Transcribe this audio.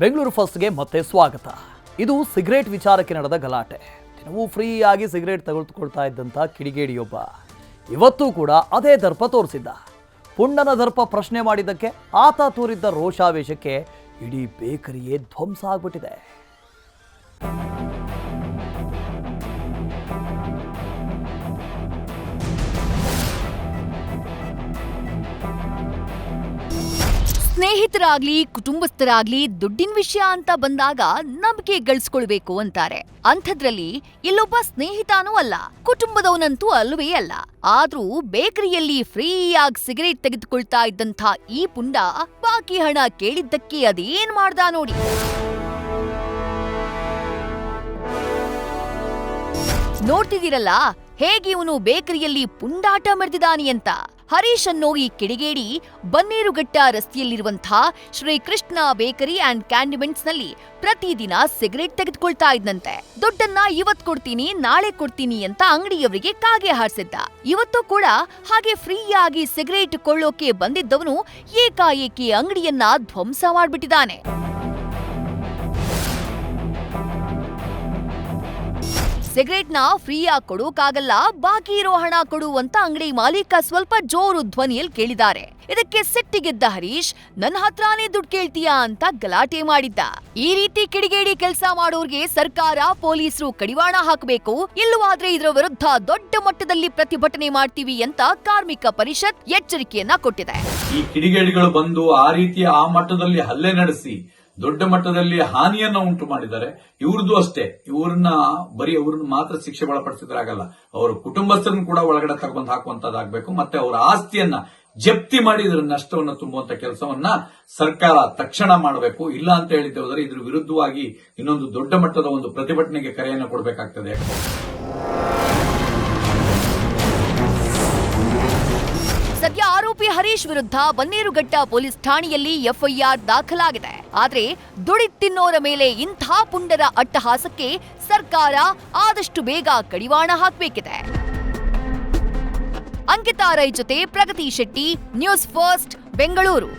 ಬೆಂಗಳೂರು ಫಸ್ಟ್ಗೆ ಮತ್ತೆ ಸ್ವಾಗತ. ಇದು ಸಿಗರೇಟ್ ವಿಚಾರಕ್ಕೆ ನಡೆದ ಗಲಾಟೆ. ದಿನವೂ ಫ್ರೀಯಾಗಿ ಸಿಗರೇಟ್ ತೆಗೆದುಕೊಳ್ತಾ ಇದ್ದಂಥ ಕಿಡಿಗೇಡಿಯೊಬ್ಬ ಇವತ್ತೂ ಕೂಡ ಅದೇ ದರ್ಪ ತೋರಿಸಿದ್ದ. ಪುಂಡನ ದರ್ಪ ಪ್ರಶ್ನೆ ಮಾಡಿದ್ದಕ್ಕೆ ಆತ ತೋರಿದ್ದ ರೋಷಾವೇಶಕ್ಕೆ ಇಡೀ ಬೇಕರಿಯೇ ಧ್ವಂಸ ಆಗ್ಬಿಟ್ಟಿದೆ. ಸ್ನೇಹಿತರಾಗ್ಲಿ ಕುಟುಂಬಸ್ಥರಾಗ್ಲಿ ದುಡ್ಡಿನ ವಿಷಯ ಅಂತ ಬಂದಾಗ ನಂಬಿಕೆ ಗಳಿಸ್ಕೊಳ್ಬೇಕು ಅಂತಾರೆ. ಅಂಥದ್ರಲ್ಲಿ ಇಲ್ಲೊಬ್ಬ ಸ್ನೇಹಿತನೂ ಅಲ್ಲ, ಕುಟುಂಬದವನಂತೂ ಅಲ್ವೇ ಅಲ್ಲ. ಆದ್ರೂ ಬೇಕರಿಯಲ್ಲಿ ಫ್ರೀಯಾಗಿ ಸಿಗರೇಟ್ ತೆಗೆದುಕೊಳ್ತಾ ಇದ್ದಂಥ ಈ ಪುಂಡ ಬಾಕಿ ಹಣ ಕೇಳಿದ್ದಕ್ಕೆ ಅದೇನ್ ಮಾಡ್ದ ನೋಡಿ. ನೋಡ್ತಿದ್ದೀರಲ್ಲ ಹೇಗೆ ಇವನು ಬೇಕರಿಯಲ್ಲಿ ಪುಂಡಾಟ ಮೆರೆದಿದ್ದಾನೆ ಅಂತ. ಹರೀಶ್ ಅನ್ನೋ ಈ ಕಿಡಿಗೇಡಿ Bannerghatta ರಸ್ತೆಯಲ್ಲಿರುವಂತಹ Shrikrishna bakery and condiments ನಲ್ಲಿ ಪ್ರತಿದಿನ ಸಿಗರೇಟ್ ತೆಗೆದುಕೊಳ್ತಾ ಇದ್ದಂತೆ. ದುಡ್ಡನ್ನ ಇವತ್ ಕೊಡ್ತೀನಿ ನಾಳೆ ಕೊಡ್ತೀನಿ ಅಂತ ಅಂಗಡಿಯವರಿಗೆ ಕಾಗೆ ಹಾರಿಸಿದ್ದ. ಇವತ್ತು ಕೂಡ ಹಾಗೆ ಫ್ರೀಯಾಗಿ ಸಿಗರೇಟ್ ಕೊಳ್ಳೋಕೆ ಬಂದಿದ್ದವನು ಏಕಾಏಕಿ ಅಂಗಡಿಯನ್ನ ಧ್ವಂಸ ಮಾಡ್ಬಿಟ್ಟಿದ್ದಾನೆ. ಸಿಗರೇಟ್ನ ಫ್ರೀಯಾಗಿ ಕೊಡೋಕಾಗಲ್ಲ, ಬಾಕಿ ಇರೋ ಹಣ ಕೊಡು ಅಂತ ಅಂಗಡಿ ಮಾಲೀಕ ಸ್ವಲ್ಪ ಜೋರು ಧ್ವನಿಯಲ್ಲಿ ಕೇಳಿದ್ದಾರೆ. ಇದಕ್ಕೆ ಸಿಟ್ಟಿಗೆದ್ದ ಹರೀಶ್ ನನ್ನ ಹತ್ರನೇ ದುಡ್ಡು ಕೇಳ್ತೀಯಾ ಅಂತ ಗಲಾಟೆ ಮಾಡಿದ್ದ. ಈ ರೀತಿ ಕಿಡಿಗೇಡಿ ಕೆಲಸ ಮಾಡೋರ್ಗೆ ಸರ್ಕಾರ ಪೊಲೀಸರು ಕಡಿವಾಣ ಹಾಕಬೇಕು, ಇಲ್ಲವಾದ್ರೆ ಇದರ ವಿರುದ್ಧ ದೊಡ್ಡ ಮಟ್ಟದಲ್ಲಿ ಪ್ರತಿಭಟನೆ ಮಾಡ್ತೀವಿ ಅಂತ ಕಾರ್ಮಿಕ ಪರಿಷತ್ ಎಚ್ಚರಿಕೆಯನ್ನ ಕೊಟ್ಟಿದೆ. ಈ ಕಿಡಿಗೇಡಿಗಳು ಬಂದು ಆ ರೀತಿಯ ಆ ಮಟ್ಟದಲ್ಲಿ ಹಲ್ಲೆ ನಡೆಸಿ ದೊಡ್ಡ ಮಟ್ಟದಲ್ಲಿ ಹಾನಿಯನ್ನ ಉಂಟು ಮಾಡಿದ್ದಾರೆ. ಇವ್ರದ್ದು ಅಷ್ಟೇ, ಇವ್ರನ್ನ ಮಾತ್ರ ಶಿಕ್ಷೆ ಒಳಪಡಿಸಿದ್ರಾಗಲ್ಲ, ಅವರ ಕುಟುಂಬಸ್ಥರನ್ನು ಕೂಡ ಒಳಗಡೆ ತಗೊಂಡು ಹಾಕುವಂತದ್ದಾಗಬೇಕು. ಮತ್ತೆ ಅವರ ಆಸ್ತಿಯನ್ನ ಜಪ್ತಿ ಮಾಡಿ ಇದರ ನಷ್ಟವನ್ನು ತುಂಬುವಂತ ಕೆಲಸವನ್ನ ಸರ್ಕಾರ ತಕ್ಷಣ ಮಾಡಬೇಕು. ಇಲ್ಲ ಅಂತ ಹೇಳಿದ್ದೇವೆ ಇದ್ರ ವಿರುದ್ಧವಾಗಿ ಇನ್ನೊಂದು ದೊಡ್ಡ ಮಟ್ಟದ ಒಂದು ಪ್ರತಿಭಟನೆಗೆ ಕರೆಯನ್ನು ಕೊಡಬೇಕಾಗ್ತದೆ. ಸದ್ಯ ಆರೋಪಿ ಹರೀಶ್ ವಿರುದ್ಧ ಬನ್ನೇರುಘಟ್ಟ ಪೊಲೀಸ್ ಠಾಣೆಯಲ್ಲಿ ಎಫ್ಐಆರ್ ದಾಖಲಾಗಿದೆ. ಆದ್ರೆ ದುಡಿದು ತಿನ್ನೋರ ಮೇಲೆ ಇಂಥ ಪುಂಡರ ಅಟ್ಟಹಾಸಕ್ಕೆ ಸರ್ಕಾರ ಆದಷ್ಟು ಬೇಗ ಕಡಿವಾಣ ಹಾಕಬೇಕಿದೆ. ಅಂಕಿತಾ ರೈ ಜೊತೆ ಪ್ರಗತಿ ಶೆಟ್ಟಿ, ನ್ಯೂಸ್ ಫಸ್ಟ್, ಬೆಂಗಳೂರು.